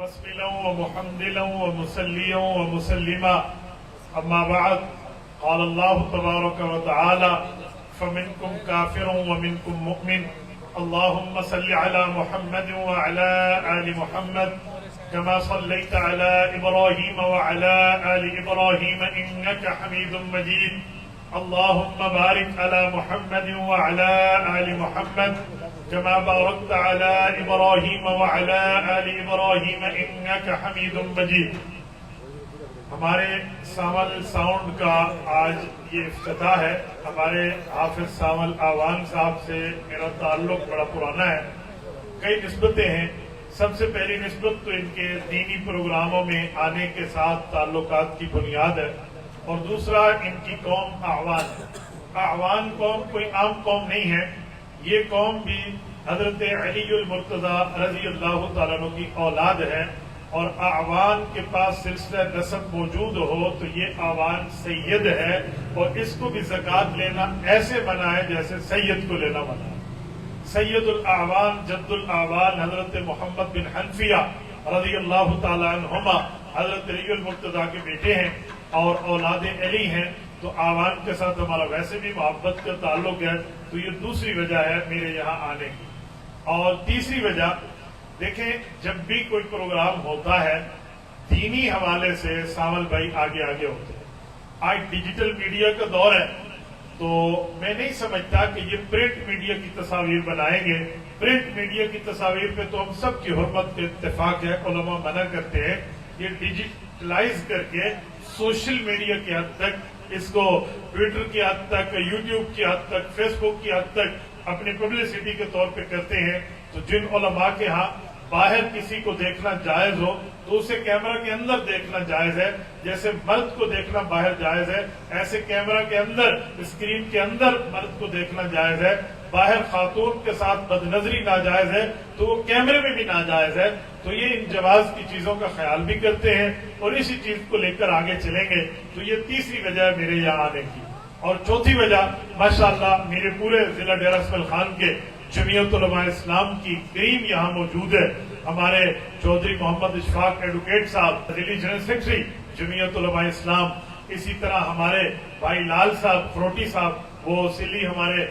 واسملا ومحمدلا ومسليا ومسلما. أما بعد، قال الله تبارك وتعالى: فمنكم كافر ومنكم مؤمن. اللهم صل على محمد وعلى آل محمد كما صليت على إبراهيم وعلى آل إبراهيم إنك حميد مجيد. اللهم بارك على محمد وعلى آل محمد كما باركت على إبراهيم وعلى آل إبراهيم إنك حميد مجيد. ہمارے ساول ساؤنڈ کا آج یہ افتتاح ہے. ہمارے حافظ ساول آوان صاحب سے میرا تعلق بڑا پرانا ہے. کئی نسبتیں ہیں. سب سے پہلی نسبت تو ان کے دینی پروگراموں میں آنے کے ساتھ تعلقات کی بنیاد ہے، اور دوسرا ان کی قوم اعوان ہے. اعوان قوم کوئی عام قوم نہیں ہے. یہ قوم بھی حضرت علی المرتضیٰ رضی اللہ تعالیٰ عنہ کی اولاد ہے، اور اعوان کے پاس سلسلہ نسب موجود ہو تو یہ اعوان سید ہے، اور اس کو بھی زکوٰۃ لینا ایسے منع ہے جیسے سید کو لینا منع ہے. سید الاعوان جد الاعوان حضرت محمد بن حنفیہ رضی اللہ تعالی عنہما حضرت علی المرتضیٰ کے بیٹے ہیں اور اولاد علی ہیں. تو اعوان کے ساتھ ہمارا ویسے بھی محبت کا تعلق ہے. تو یہ دوسری وجہ ہے میرے یہاں آنے کی. اور تیسری وجہ، دیکھیں جب بھی کوئی پروگرام ہوتا ہے دینی حوالے سے ساول بھائی آگے آگے ہوتے ہیں. آج ڈیجیٹل میڈیا کا دور ہے، تو میں نہیں سمجھتا کہ یہ پرنٹ میڈیا کی تصاویر بنائیں گے. پرنٹ میڈیا کی تصاویر پہ تو ہم سب کی حرمت کے اتفاق ہے، علماء منع کرتے ہیں. یہ ڈیجیٹلائز کر کے سوشل میڈیا کی حد تک، اس کو ٹویٹر کی حد تک، یوٹیوب کی حد تک، فیس بک کی حد تک اپنی پبلسٹی کے طور پہ کرتے ہیں. تو جن علماء کے ہاں باہر کسی کو دیکھنا جائز ہو تو اسے کیمرہ کے اندر دیکھنا جائز ہے. جیسے مرد کو دیکھنا باہر جائز ہے، ایسے کیمرہ کے اندر، اسکرین کے اندر مرد کو دیکھنا جائز ہے. باہر خاتون کے ساتھ بد نظری ناجائز ہے تو وہ کیمرے میں بھی ناجائز ہے. تو یہ ان جواز کی چیزوں کا خیال بھی کرتے ہیں اور اسی چیز کو لے کر آگے چلیں گے. تو یہ تیسری وجہ ہے میرے یہاں آنے کی. اور چوتھی وجہ، ماشاءاللہ میرے پورے ضلع ڈیرہ اسماعیل خان کے جمعیت علماء اسلام کی کریم یہاں موجود ہے. ہمارے چودھری محمد اشفاق ایڈوکیٹ صاحب ضلعی جنرل سیکرٹری جمعیت علماء اسلام، اسی طرح ہمارے بھائی لال صاحب فروٹی صاحب، وہ سلی ہمارے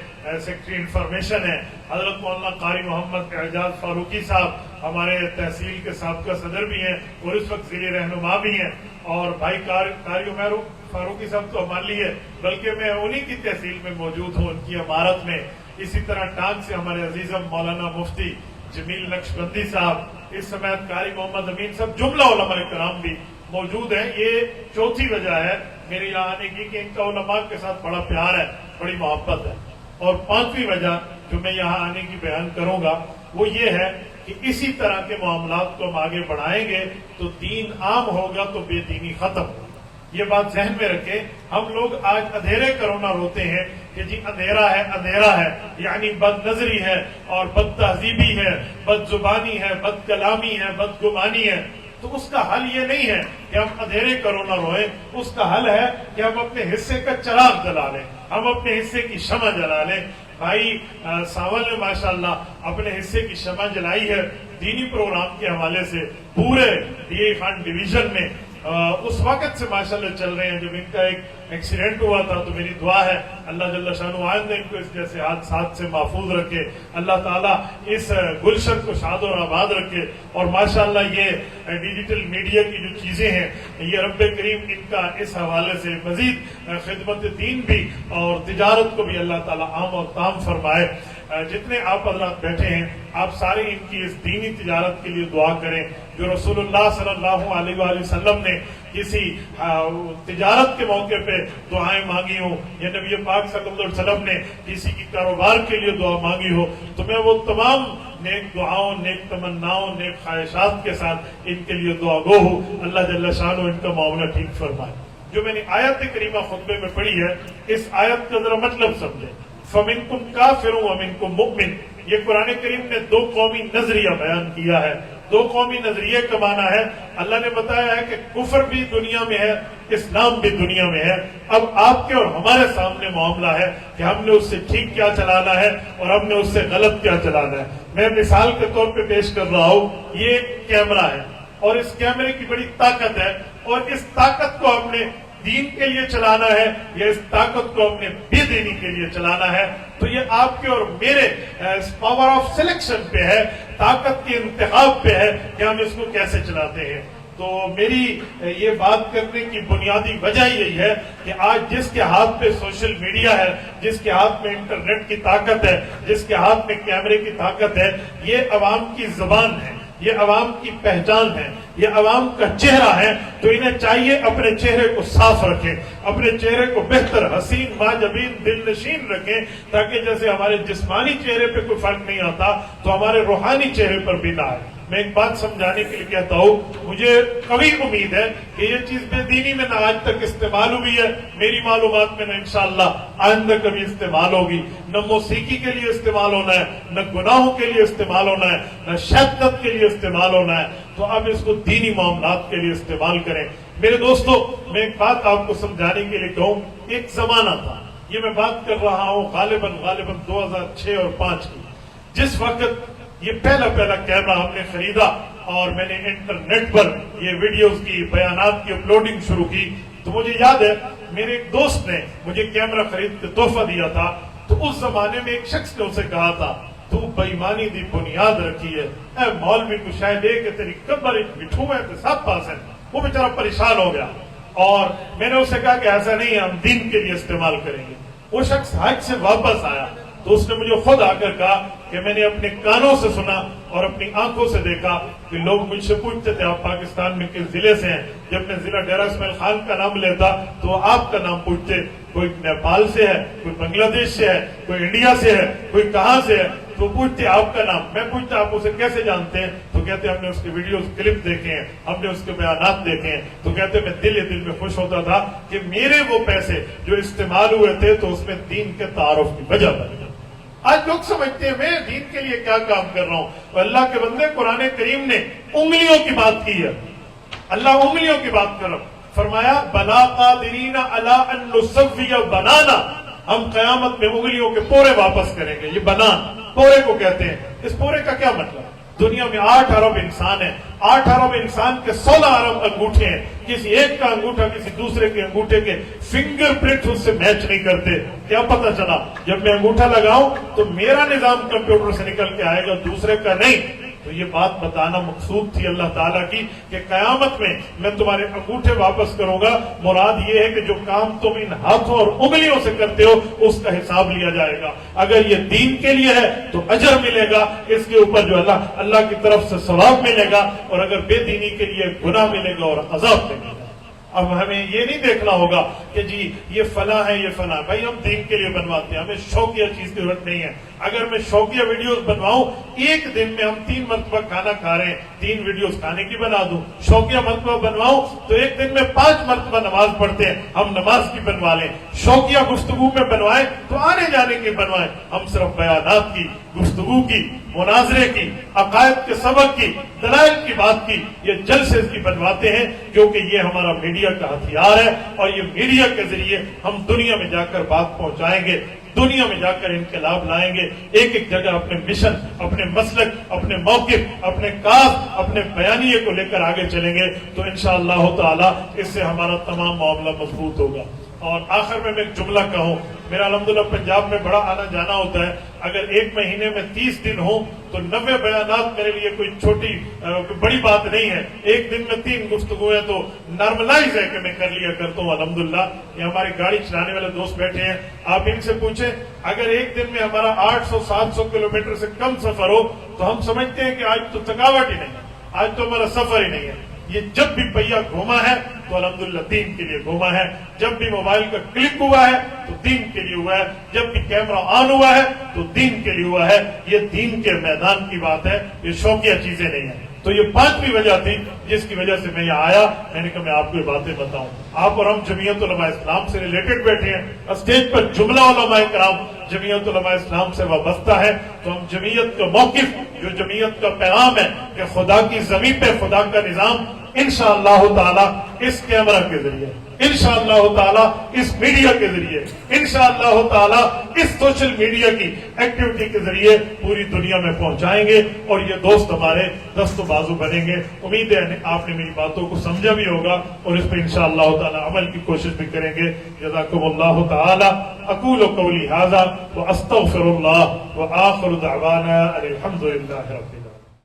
سیکرٹری انفارمیشن ہے. حضرت مولانا قاری محمد اعجاز فاروقی صاحب ہمارے تحصیل کے سابقہ صدر بھی ہیں اور اس وقت ضلعی رہنما بھی ہیں. اور بھائی قاری عمیر فاروقی صاحب تو ہمارے لیے، بلکہ میں انہی کی تحصیل میں موجود ہوں، ان کی عمارت میں. اسی طرح ٹانگ سے ہمارے عزیزم مولانا مفتی جمیل نقشبندی صاحب، اس سمیت قاری محمد امین صاحب، جملہ علماء کرام بھی موجود ہیں. یہ چوتھی وجہ ہے میرے یہاں آنے کی کہ ان کا علماء کے ساتھ بڑا پیار ہے، بڑی محبت ہے. اور پانچویں وجہ جو میں یہاں آنے کی بیان کروں گا وہ یہ ہے کہ اسی طرح کے معاملات کو ہم آگے بڑھائیں گے تو دین عام ہوگا تو بے دینی ختم ہوگی. یہ بات ذہن میں رکھیں. ہم لوگ آج اندھیرے کرونا روتے ہیں کہ جی اندھیرا ہے، اندھیرا ہے، یعنی بد نظری ہے اور بد تہذیبی ہے، بد زبانی ہے، بد کلامی ہے، بد گمانی ہے. تو اس کا حل یہ نہیں ہے کہ ہم اندھیرے کرونا روئیں. اس کا حل ہے کہ ہم اپنے حصے کا چراغ جلا لیں، ہم اپنے حصے کی شمع جلا لیں. بھائی ساول نے ماشاءاللہ اپنے حصے کی شمع جلائی ہے دینی پروگرام کے حوالے سے. پورے ڈی اے خان ڈویژن میں اس وقت سے ماشاءاللہ چل رہے ہیں جب ان کا ایک ایکسیڈنٹ ہوا تھا. تو میری دعا ہے اللہ جل شانہ آئندہ ان کو اس جیسے حادثات سے محفوظ رکھے. اللہ تعالیٰ اس گلشن کو شاد اور آباد رکھے. اور ماشاءاللہ یہ ڈیجیٹل میڈیا کی جو چیزیں ہیں، یہ رب کریم ان کا اس حوالے سے مزید خدمت دین بھی اور تجارت کو بھی اللہ تعالیٰ عام اور تام فرمائے. جتنے آپ حضرات بیٹھے ہیں آپ سارے ان کی اس دینی تجارت کے لیے دعا کریں. جو رسول اللہ صلی اللہ علیہ وآلہ وسلم نے کسی تجارت کے موقع پہ دعائیں مانگی ہوں، یا نبی پاک صلی اللہ علیہ وسلم نے کسی کی کاروبار کے لیے دعا مانگی ہو، تو میں وہ تمام نیک دعاؤں، نیک تمناؤں، نیک خواہشات کے ساتھ ان کے لیے دعا گو ہوں. اللہ جل شانہ ان کا معاملہ ٹھیک فرمائے. جو میں نے آیت کریمہ خطبے میں پڑھی ہے، اس آیت کا ذرا مطلب سمجھیں. فَمِنْكُمْ كَافِرٌ وَمِنْكُمْ مُؤْمِنٌ. یہ قرآن کریم نے دو قومی نظریہ بیان کیا ہے. دو قومی نظریے کا معنی ہے، اللہ نے بتایا ہے کہ کفر بھی دنیا میں ہے، اسلام بھی دنیا میں ہے. اب آپ کے اور ہمارے سامنے معاملہ ہے کہ ہم نے اس سے ٹھیک کیا چلانا ہے اور ہم نے اس سے غلط کیا چلانا ہے. میں مثال کے طور پہ پیش کر رہا ہوں، یہ کیمرہ ہے اور اس کیمرے کی بڑی طاقت ہے، اور اس طاقت کو اپنے دین کے لیے چلانا ہے یا اس طاقت کو اپنے بے دینی کے لیے چلانا ہے، تو یہ آپ کے اور میرے پاور آف سلیکشن پہ ہے، طاقت کے انتخاب پہ ہے کہ ہم اس کو کیسے چلاتے ہیں۔ تو میری یہ بات کرنے کی بنیادی وجہ یہی ہے کہ آج جس کے ہاتھ پہ سوشل میڈیا ہے، جس کے ہاتھ میں انٹرنیٹ کی طاقت ہے، جس کے ہاتھ میں کیمرے کی طاقت ہے، یہ عوام کی زبان ہے، یہ عوام کی پہچان ہے، یہ عوام کا چہرہ ہے، تو انہیں چاہیے اپنے چہرے کو صاف رکھیں، اپنے چہرے کو بہتر، حسین، ماجبین، دل نشین رکھیں، تاکہ جیسے ہمارے جسمانی چہرے پہ کوئی فرق نہیں آتا تو ہمارے روحانی چہرے پر بھی نہ آئے۔ میں ایک بات سمجھانے کے لیے کہتا ہوں، مجھے قوی امید ہے کہ یہ چیز بے دینی میں نہ آج تک استعمال ہوئی ہے، میری معلومات میں نہ انشاءاللہ آئندہ کبھی استعمال ہوگی، نہ موسیقی کے لیے استعمال ہونا ہے، نہ گناہوں کے لیے استعمال ہونا ہے، نہ شدت کے لیے استعمال ہونا ہے، تو اب اس کو دینی معاملات کے لیے استعمال کریں۔ میرے دوستو، میں ایک بات آپ کو سمجھانے کے لیے کہوں، ایک زمانہ تھا، یہ میں بات کر رہا ہوں غالباً 2006 اور 2005 کی، جس وقت یہ پہلا کیمرہ ہم نے خریدا اور میں نے انٹرنیٹ پر یہ ویڈیوز کی، بیانات کی اپلوڈنگ شروع کی، تو مجھے یاد ہے میرے ایک دوست نے مجھے کیمرہ خرید کے تحفہ دیا تھا، تو اس زمانے میں ایک شخص نے اسے کہا تھا، تو بے ایمانی دی بنیاد رکھی ہے، اے مولوی کو شاید کہ تیری قبر ایک بٹھو ہے تو سب پاس ہے۔ وہ بیچارہ پریشان ہو گیا، اور میں نے اسے کہا کہ ایسا نہیں ہے، ہم دین کے لیے استعمال کریں گے۔ وہ شخص حج سے واپس آیا تو اس نے مجھے خود آ کر کہا کہ میں نے اپنے کانوں سے سنا اور اپنی آنکھوں سے دیکھا کہ لوگ مجھ سے پوچھتے تھے آپ پاکستان میں کس ضلع سے ہیں، جب میں ضلع ڈیرہ اسماعیل خان کا نام لیتا تو وہ آپ کا نام پوچھتے، کوئی نیپال سے ہے، کوئی بنگلہ دیش سے ہے، کوئی انڈیا سے ہے، کوئی کہاں سے ہے، تو پوچھتے آپ کا نام۔ میں پوچھتا آپ اسے کیسے جانتے ہیں، تو کہتے ہم نے اس کے ویڈیوز کلپ دیکھے ہیں، ہم نے اس کے بیانات دیکھے ہیں۔ تو کہتے میں دل میں خوش ہوتا تھا کہ میرے وہ پیسے جو استعمال ہوئے تھے تو اس میں دین کے تعارف کی وجہ بن گئی۔ آج لوگ سمجھتے ہیں میں دین کے لیے کیا کام کر رہا ہوں، تو اللہ کے بندے قرآن کریم نے انگلیوں کی بات کی ہے، اللہ انگلیوں کی بات کر رہا ہوں، فرمایا بلا قادرین علی ان نسوی بنانا، ہم قیامت میں انگلیوں کے پورے واپس کریں گے۔ یہ بنان پورے کو کہتے ہیں۔ اس پورے کا کیا مطلب؟ دنیا میں 8 ارب انسان ہیں، 8 ارب انسان کے 16 ارب انگوٹھے ہیں، کسی ایک کا انگوٹھا کسی دوسرے کے انگوٹھے کے فنگر پرنٹ اس سے میچ نہیں کرتے۔ کیا پتا چلا؟ جب میں انگوٹھا لگاؤں تو میرا نظام کمپیوٹر سے نکل کے آئے گا، دوسرے کا نہیں۔ تو یہ بات بتانا مقصود تھی اللہ تعالیٰ کی کہ قیامت میں تمہارے انگوٹھے واپس کروں گا۔ مراد یہ ہے کہ جو کام تم ان ہاتھوں اور انگلیوں سے کرتے ہو اس کا حساب لیا جائے گا۔ اگر یہ دین کے لیے ہے تو اجر ملے گا، اس کے اوپر جو اللہ کی طرف سے ثواب ملے گا، اور اگر بے دینی کے لیے گناہ ملے گا اور عذاب ملے گا۔ اب ہمیں یہ نہیں دیکھنا ہوگا کہ جی یہ فلاں ہے، یہ فلاں، بھائی ہم دین کے لیے بنواتے ہیں، ہمیں شوقیہ چیز کی ضرورت نہیں ہے۔ اگر میں شوقیہ ویڈیوز بنواؤں، ایک دن میں ہم 3 مرتبہ کھانا کھا رہے ہیں، 3 ویڈیوز کھانے کی بنا دوں۔ شوقیہ مرتبہ بنواؤں تو ایک دن میں 5 مرتبہ نماز پڑھتے ہیں، ہم نماز کی بنوا لیں۔ شوقیہ گفتگو میں بنوائیں تو آنے جانے کی بنوائیں، ہم صرف بیانات کی، گفتگو کی، مناظرے کی، عقائد کے سبق کی، دلائل کی بات کی، یہ جلسے کی بنواتے ہیں، کیونکہ یہ ہمارا میڈیا کا ہتھیار ہے، اور یہ میڈیا کے ذریعے ہم دنیا میں جا کر بات پہنچائیں گے، دنیا میں جا کر انقلاب لائیں گے، ایک ایک جگہ اپنے مشن، اپنے مسلک، اپنے موقف، اپنے کاز، اپنے بیانیے کو لے کر آگے چلیں گے، تو انشاءاللہ تعالی اس سے ہمارا تمام معاملہ مضبوط ہوگا۔ اور آخر میں ایک جملہ کہوں، میرا الحمدللہ پنجاب میں بڑا آنا جانا ہوتا ہے، اگر ایک مہینے میں 30 دن ہوں تو 90 بیانات میرے لیے کوئی چھوٹی بڑی بات نہیں ہے۔ ایک دن میں 3 گفتگویں تو نارملائز ہے کہ میں کر لیا کرتا ہوں الحمدللہ۔ یہ ہماری گاڑی چلانے والے دوست بیٹھے ہیں، آپ ان سے پوچھیں اگر ایک دن میں ہمارا 800-700 کلومیٹر سے کم سفر ہو تو ہم سمجھتے ہیں کہ آج تو تھکاوٹ ہی نہیں ہے، آج تو ہمارا سفر ہی نہیں ہے۔ یہ جب بھی پہیا گھوما ہے تو الحمدللہ دین کے لیے گھوما ہے، جب بھی موبائل کا کلک ہوا ہے تو دین کے لیے ہوا ہے، جب بھی کیمرہ آن ہوا ہے تو دین کے لیے ہوا ہے۔ یہ دین کے میدان کی بات ہے، یہ شوقیہ چیزیں نہیں ہیں۔ تو یہ 5ویں وجہ تھی جس کی وجہ سے میں یہاں آیا، میں نے کہا میں آپ کو یہ باتیں بتاؤں۔ آپ اور ہم جمعیت علماء اسلام سے ریلیٹڈ بیٹھے ہیں، اسٹیج پر جملہ علماء کرام جمعیت علماء اسلام سے وابستہ ہے، تو ہم جمعیت کا موقف، جو جمعیت کا پیغام ہے کہ خدا کی زمین پہ خدا کا نظام انشاءاللہ تعالی اس کیمرہ کے ذریعے، انشاءاللہ تعالی اس میڈیا کے ذریعے، انشاءاللہ تعالی اس سوشل میڈیا کی ایکٹیویٹی کے ذریعے پوری دنیا میں پہنچائیں گے، اور یہ دوست ہمارے دست و بازو بنیں گے۔ امید ہے آپ نے میری باتوں کو سمجھا بھی ہوگا اور اس پہ انشاءاللہ تعالی عمل کی کوشش بھی کریں گے۔ جزاکم اللہ تعالی۔ اقول قولی ھذا واستغفر اللہ، وآخر دعوانا ان الحمد للہ رب العالمین۔